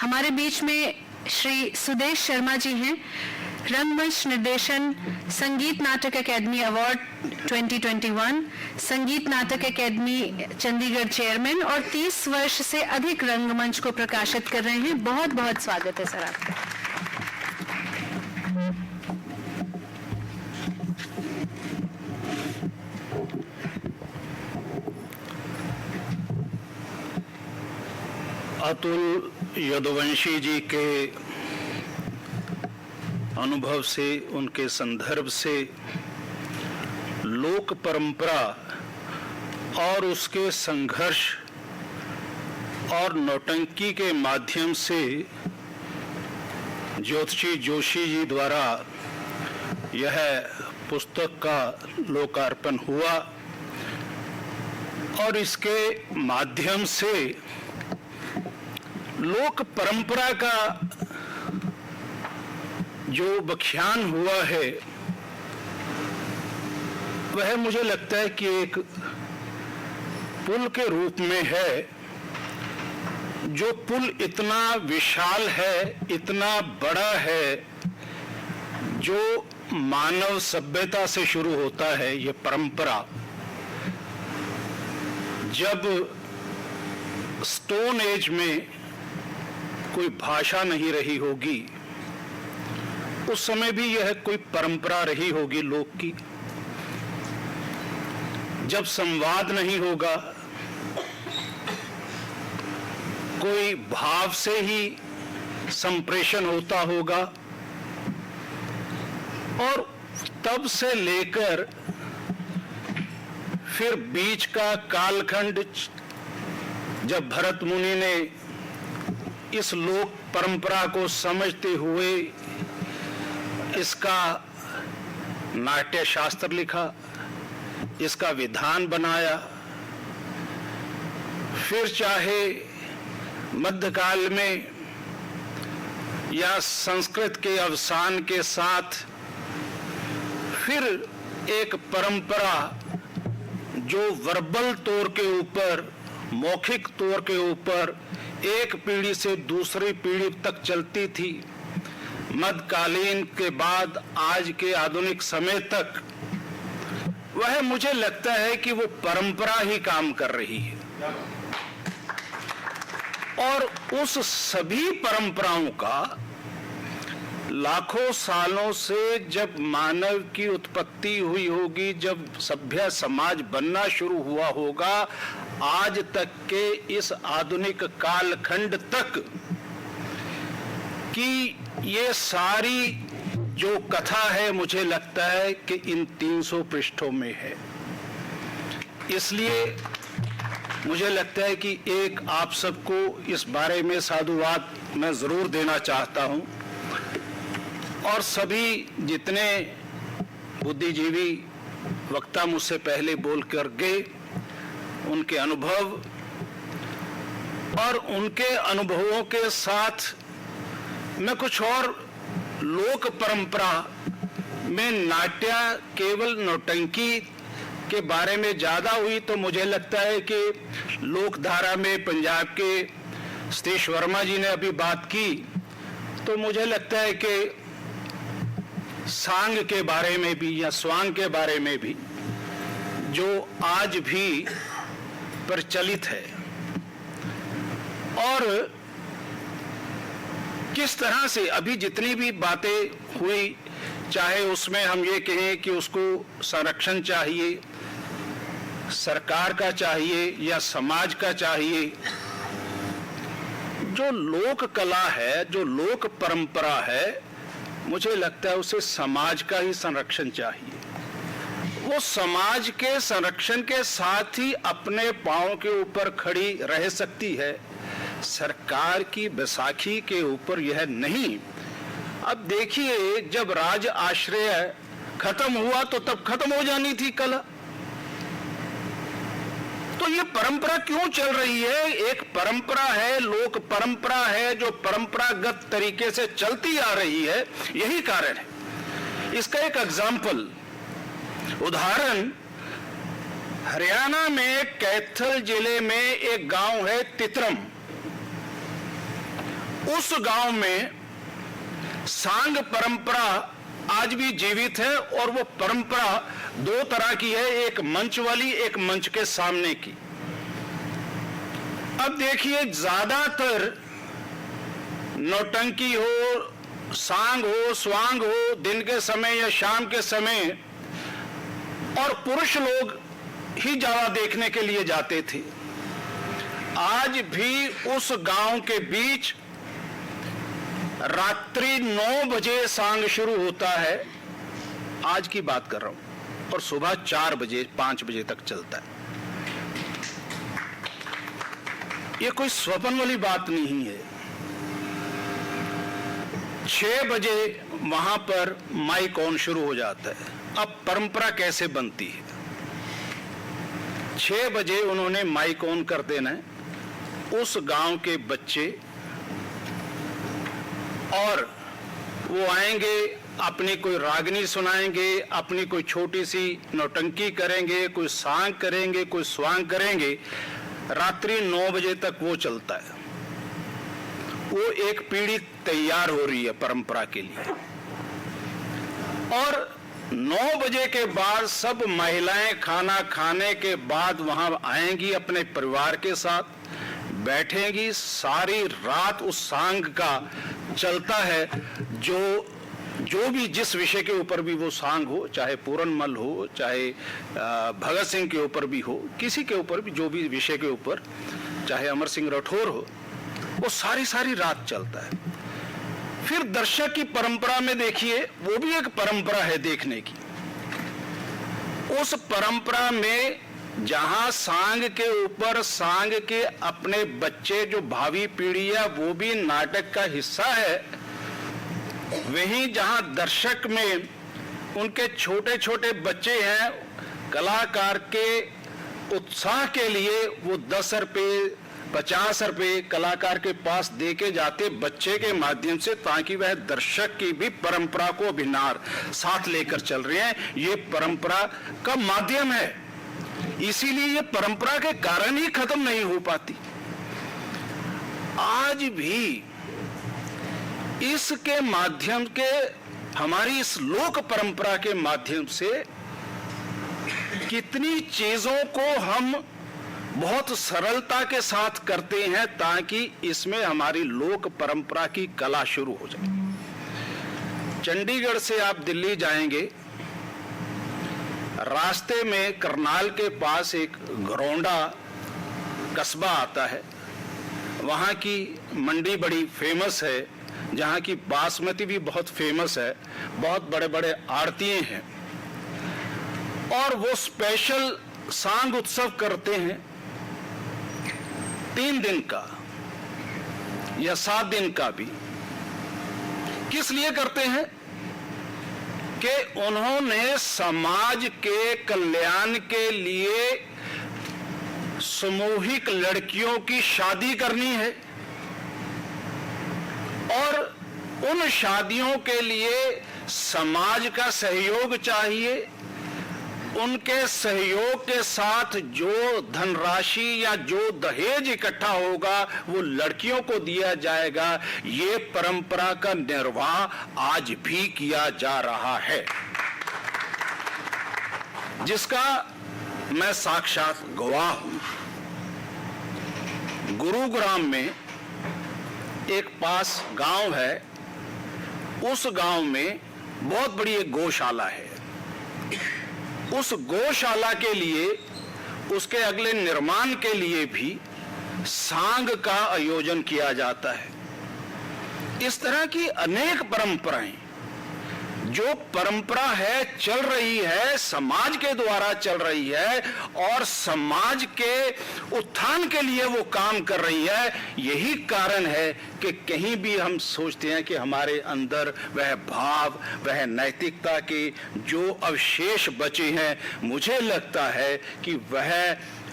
हमारे बीच में श्री सुदेश शर्मा जी हैं, रंगमंच निर्देशन संगीत नाटक अकेडमी अवार्ड 2021, संगीत नाटक अकेडमी चंडीगढ़ चेयरमैन और 30 वर्ष से अधिक रंगमंच को प्रकाशित कर रहे हैं। बहुत बहुत स्वागत है सर आपका। अतुल यदुवंशी जी के अनुभव से, उनके संदर्भ से लोक परंपरा और उसके संघर्ष और नौटंकी के माध्यम से ज्योतिषी जोशी जी द्वारा यह पुस्तक का लोकार्पण हुआ और इसके माध्यम से लोक परंपरा का जो व्याख्यान हुआ है वह मुझे लगता है कि एक पुल के रूप में है, जो पुल इतना विशाल है, इतना बड़ा है, जो मानव सभ्यता से शुरू होता है। ये परंपरा जब स्टोन एज में कोई भाषा नहीं रही होगी, उस समय भी यह कोई परंपरा रही होगी लोक की। जब संवाद नहीं होगा, कोई भाव से ही संप्रेषण होता होगा, और तब से लेकर फिर बीच का कालखंड जब भरत मुनि ने इस लोक परंपरा को समझते हुए इसका नाट्य शास्त्र लिखा, इसका विधान बनाया, फिर चाहे मध्यकाल में या संस्कृत के अवसान के साथ फिर एक परंपरा जो वर्बल तौर के ऊपर, मौखिक तौर के ऊपर एक पीढ़ी से दूसरी पीढ़ी तक चलती थी, मध्यकालीन के बाद आज के आधुनिक समय तक, वह मुझे लगता है कि वो परंपरा ही काम कर रही है। और उस सभी परंपराओं का लाखों सालों से जब मानव की उत्पत्ति हुई होगी, जब सभ्य समाज बनना शुरू हुआ होगा, आज तक के इस आधुनिक कालखंड तक कि ये सारी जो कथा है, मुझे लगता है कि इन 300 पृष्ठों में है। इसलिए मुझे लगता है कि एक आप सबको इस बारे में साधुवाद मैं जरूर देना चाहता हूं, और सभी जितने बुद्धिजीवी वक्ता मुझसे पहले बोल कर गए, उनके अनुभव और उनके अनुभवों के साथ मैं कुछ और लोक परंपरा में नाट्य केवल नौटंकी के बारे में ज्यादा हुई, तो मुझे लगता है कि लोकधारा में पंजाब के सतीश वर्मा जी ने अभी बात की, तो मुझे लगता है कि सांग के बारे में भी या स्वांग के बारे में भी जो आज भी प्रचलित है, और किस तरह से अभी जितनी भी बातें हुई, चाहे उसमें हम ये कहें कि उसको संरक्षण चाहिए, सरकार का चाहिए या समाज का चाहिए, जो लोक कला है, जो लोक परंपरा है, मुझे लगता है उसे समाज का ही संरक्षण चाहिए। वो समाज के संरक्षण के साथ ही अपने पांव के ऊपर खड़ी रह सकती है, सरकार की बैसाखी के ऊपर यह नहीं। अब देखिए, जब राज आश्रय खत्म हुआ तो तब खत्म हो जानी थी कला, तो ये परंपरा क्यों चल रही है? एक परंपरा है, लोक परंपरा है, जो परंपरागत तरीके से चलती आ रही है, यही कारण है। इसका एक एग्जाम्पल, उदाहरण, हरियाणा में कैथल जिले में एक गांव है तितरम। उस गांव में सांग परंपरा आज भी जीवित है, और वो परंपरा दो तरह की है, एक मंच वाली, एक मंच के सामने की। अब देखिए, ज्यादातर नौटंकी हो, सांग हो, स्वांग हो, दिन के समय या शाम के समय, और पुरुष लोग ही ज्यादा देखने के लिए जाते थे। आज भी उस गांव के बीच रात्रि 9 बजे सांग शुरू होता है, आज की बात कर रहा हूं, और सुबह 4 बजे 5 बजे तक चलता है। ये कोई स्वप्न वाली बात नहीं है। 6 बजे वहां पर माइक ऑन शुरू हो जाता है। अब परंपरा कैसे बनती है? 6 बजे उन्होंने माइक ऑन कर देना है। उस गांव के बच्चे और वो आएंगे, अपनी कोई रागनी सुनाएंगे, अपनी कोई छोटी सी नौटंकी करेंगे, कोई सांग करेंगे, कोई स्वांग करेंगे। रात्रि 9 बजे तक वो चलता है। वो एक पीढ़ी तैयार हो रही है परंपरा के लिए। और 9 बजे के बाद सब महिलाएं खाना खाने के बाद वहां आएंगी, अपने परिवार के साथ बैठेंगी। सारी रात उस सांग का चलता है, जो भी जिस विषय के ऊपर भी वो सांग हो, चाहे पूरनमल हो, चाहे भगत सिंह के ऊपर भी हो, किसी के ऊपर भी, जो भी विषय के ऊपर, चाहे अमर सिंह राठौर हो, वो सारी रात चलता है। फिर दर्शक की परंपरा में देखिए, वो भी एक परंपरा है देखने की। उस परंपरा में जहां सांग के ऊपर सांग के अपने बच्चे, जो भावी पीढ़ी है, वो भी नाटक का हिस्सा है, वहीं जहां दर्शक में उनके छोटे छोटे बच्चे हैं, कलाकार के उत्साह के लिए वो 10 रुपये 50 रुपये कलाकार के पास दे के जाते बच्चे के माध्यम से, ताकि वह दर्शक की भी परंपरा को अभिनार साथ लेकर चल रहे हैं। ये परंपरा का माध्यम है, इसीलिए ये परंपरा के कारण ही खत्म नहीं हो पाती। आज भी इसके माध्यम के, हमारी इस लोक परंपरा के माध्यम से कितनी चीजों को हम बहुत सरलता के साथ करते हैं, ताकि इसमें हमारी लोक परंपरा की कला शुरू हो जाए। चंडीगढ़ से आप दिल्ली जाएंगे, रास्ते में करनाल के पास एक घरौंडा कस्बा आता है। वहाँ की मंडी बड़ी फेमस है, जहाँ की बासमती भी बहुत फेमस है, बहुत बड़े बड़े आड़तिये हैं, और वो स्पेशल सांग उत्सव करते हैं 3 दिन का या 7 दिन का भी। किस लिए करते हैं? कि उन्होंने समाज के कल्याण के लिए सामूहिक लड़कियों की शादी करनी है, और उन शादियों के लिए समाज का सहयोग चाहिए। उनके सहयोग के साथ जो धनराशि या जो दहेज इकट्ठा होगा वो लड़कियों को दिया जाएगा। ये परंपरा का निर्वाह आज भी किया जा रहा है, जिसका मैं साक्षात गवाह हूं। गुरुग्राम में एक पास गांव है, उस गांव में बहुत बड़ी एक गौशाला है। उस गौशाला के लिए, उसके अगले निर्माण के लिए भी सांग का आयोजन किया जाता है। इस तरह की अनेक परंपराएं, जो परंपरा है चल रही है, समाज के द्वारा चल रही है, और समाज के उत्थान के लिए वो काम कर रही है। यही कारण है कि कहीं भी हम सोचते हैं कि हमारे अंदर वह भाव, वह नैतिकता के जो अवशेष बचे हैं, मुझे लगता है कि वह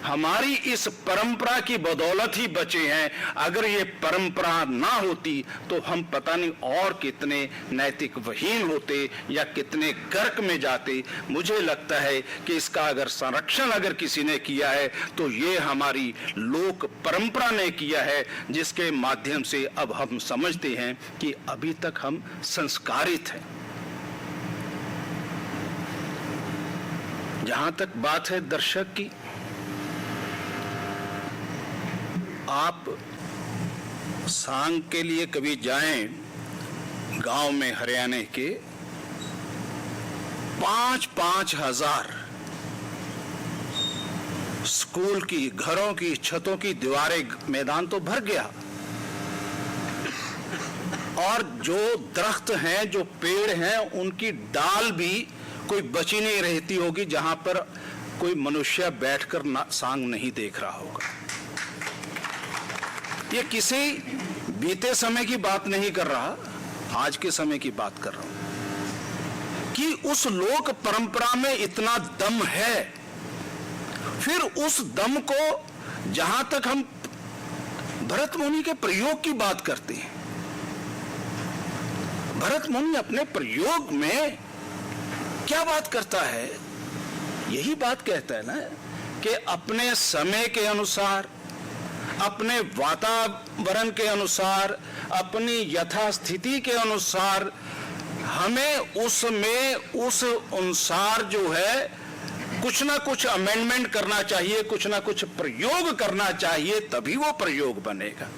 हमारी इस परंपरा की बदौलत ही बचे हैं। अगर ये परंपरा ना होती तो हम पता नहीं और कितने नैतिक विहीन होते या कितने गर्क में जाते। मुझे लगता है कि इसका अगर संरक्षण अगर किसी ने किया है तो ये हमारी लोक परंपरा ने किया है, जिसके माध्यम से अब हम समझते हैं कि अभी तक हम संस्कारित हैं। जहां तक बात है दर्शक की, आप सांग के लिए कभी जाएं गांव में हरियाणा के, 5-5 हजार स्कूल की, घरों की छतों की दीवारें, मैदान तो भर गया। और जो दरख्त हैं, जो पेड़ हैं, उनकी डाल भी कोई बची नहीं रहती होगी जहां पर कोई मनुष्य बैठकर सांग नहीं देख रहा होगा। ये किसी बीते समय की बात नहीं कर रहा, आज के समय की बात कर रहा हूं कि उस लोक परंपरा में इतना दम है। फिर उस दम को, जहां तक हम भरत मुनि के प्रयोग की बात करते हैं, भरत मुनि अपने प्रयोग में क्या बात करता है? यही बात कहता है ना कि अपने समय के अनुसार, अपने वातावरण के अनुसार, अपनी यथास्थिति के अनुसार हमें उसमें उस अनुसार जो है कुछ ना कुछ अमेंडमेंट करना चाहिए, कुछ ना कुछ प्रयोग करना चाहिए, तभी वो प्रयोग बनेगा,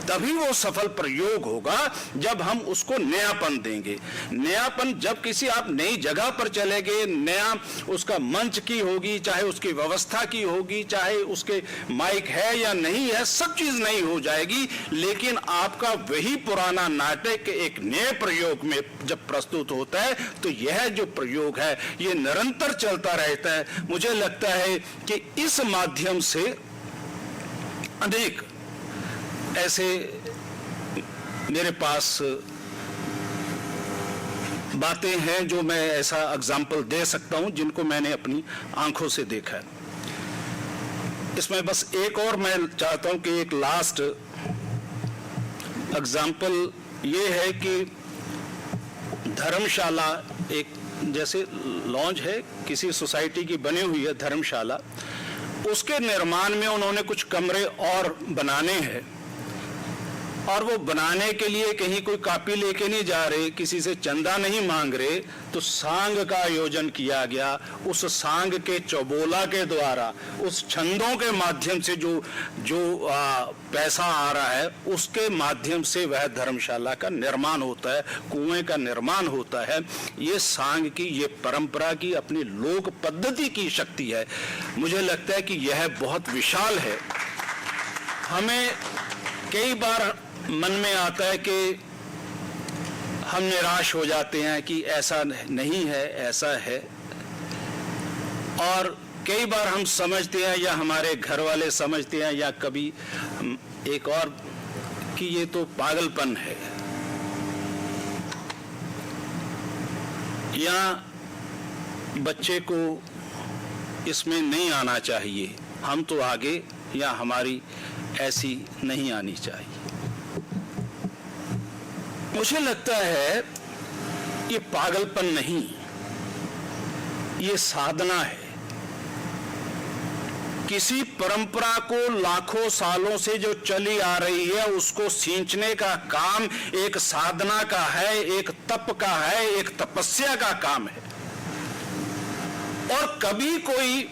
तभी वो सफल प्रयोग होगा जब हम उसको नयापन देंगे। नयापन जब किसी आप नई जगह पर चले गए, नया उसका मंच की होगी, चाहे उसकी व्यवस्था की होगी, चाहे उसके माइक है या नहीं है, सब चीज नई हो जाएगी, लेकिन आपका वही पुराना नाटक एक नए प्रयोग में जब प्रस्तुत होता है तो यह जो प्रयोग है ये निरंतर चलता रहता है। मुझे लगता है कि इस माध्यम से अनेक ऐसे मेरे पास बातें हैं जो मैं ऐसा एग्जाम्पल दे सकता हूं, जिनको मैंने अपनी आंखों से देखा है। इसमें बस एक और मैं चाहता हूं कि एक लास्ट एग्जाम्पल ये है कि धर्मशाला, एक जैसे लॉन्ज है किसी सोसाइटी की बनी हुई है धर्मशाला, उसके निर्माण में उन्होंने कुछ कमरे और बनाने हैं, और वो बनाने के लिए कहीं कोई कॉपी लेके नहीं जा रहे, किसी से चंदा नहीं मांग रहे, तो सांग का आयोजन किया गया। उस सांग के चौबोला के द्वारा, उस छंदों के माध्यम से जो पैसा आ रहा है, उसके माध्यम से वह धर्मशाला का निर्माण होता है, कुएं का निर्माण होता है। ये सांग की, ये परंपरा की, अपनी लोक पद्धति की शक्ति है। मुझे लगता है कि यह बहुत विशाल है। हमें कई बार मन में आता है कि हम निराश हो जाते हैं कि ऐसा नहीं है, ऐसा है, और कई बार हम समझते हैं या हमारे घर वाले समझते हैं या कभी एक और कि ये तो पागलपन है, या बच्चे को इसमें नहीं आना चाहिए, हम तो आगे, या हमारी ऐसी नहीं आनी चाहिए। मुझे लगता है ये पागलपन नहीं, ये साधना है। किसी परंपरा को लाखों सालों से जो चली आ रही है उसको सींचने का काम एक साधना का है, एक तप का है, एक तपस्या का काम है। और कभी कोई,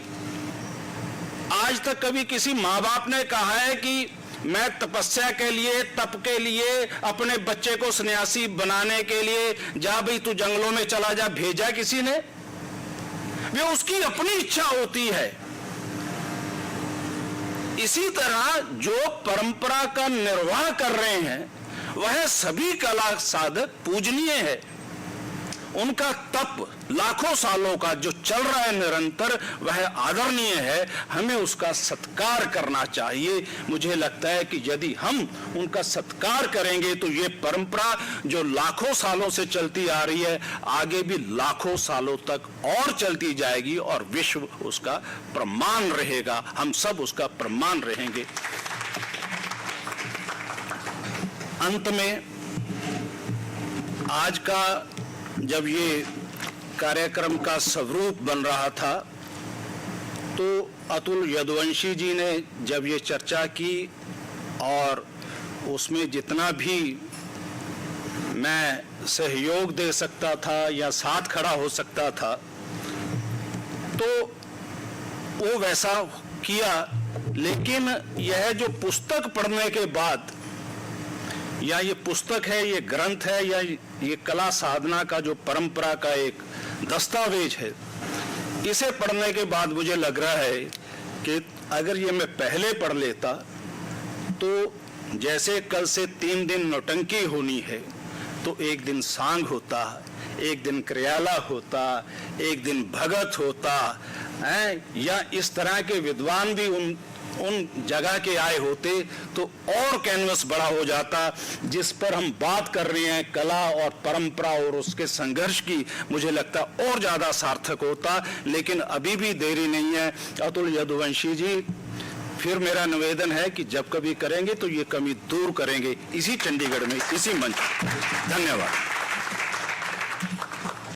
आज तक कभी किसी माँ बाप ने कहा है कि मैं तपस्या के लिए, तप के लिए, अपने बच्चे को सन्यासी बनाने के लिए जा भाई तू जंगलों में चला जा, भेजा किसी ने? वे उसकी अपनी इच्छा होती है। इसी तरह जो परंपरा का निर्वाह कर रहे हैं वह सभी कला साधक पूजनीय है। उनका तप लाखों सालों का जो चल रहा है निरंतर, वह आदरणीय है, हमें उसका सत्कार करना चाहिए। मुझे लगता है कि यदि हम उनका सत्कार करेंगे तो ये परंपरा जो लाखों सालों से चलती आ रही है, आगे भी लाखों सालों तक और चलती जाएगी और विश्व उसका प्रमाण रहेगा, हम सब उसका प्रमाण रहेंगे। अंत में आज का जब ये कार्यक्रम का स्वरूप बन रहा था, तो अतुल यदुवंशी जी ने जब ये चर्चा की और उसमें जितना भी मैं सहयोग दे सकता था या साथ खड़ा हो सकता था, तो वो वैसा किया। लेकिन यह जो पुस्तक पढ़ने के बाद, या ये पुस्तक है, ये ग्रंथ है, या ये कला साधना का जो परंपरा का एक दस्तावेज है, इसे पढ़ने के बाद मुझे लग रहा है कि अगर ये मैं पहले पढ़ लेता तो जैसे कल से 3 दिन नौटंकी होनी है, तो एक दिन सांग होता, एक दिन क्रियाला होता, एक दिन भगत होता है, या इस तरह के विद्वान भी उन जगह के आए होते, तो और कैनवस बड़ा हो जाता। जिस पर हम बात कर रहे हैं कला और परंपरा और उसके संघर्ष की, मुझे लगता और ज्यादा सार्थक होता। लेकिन अभी भी देरी नहीं है। अतुल यदुवंशी जी, फिर मेरा निवेदन है कि जब कभी करेंगे तो ये कमी दूर करेंगे, इसी चंडीगढ़ में, इसी मंच। धन्यवाद।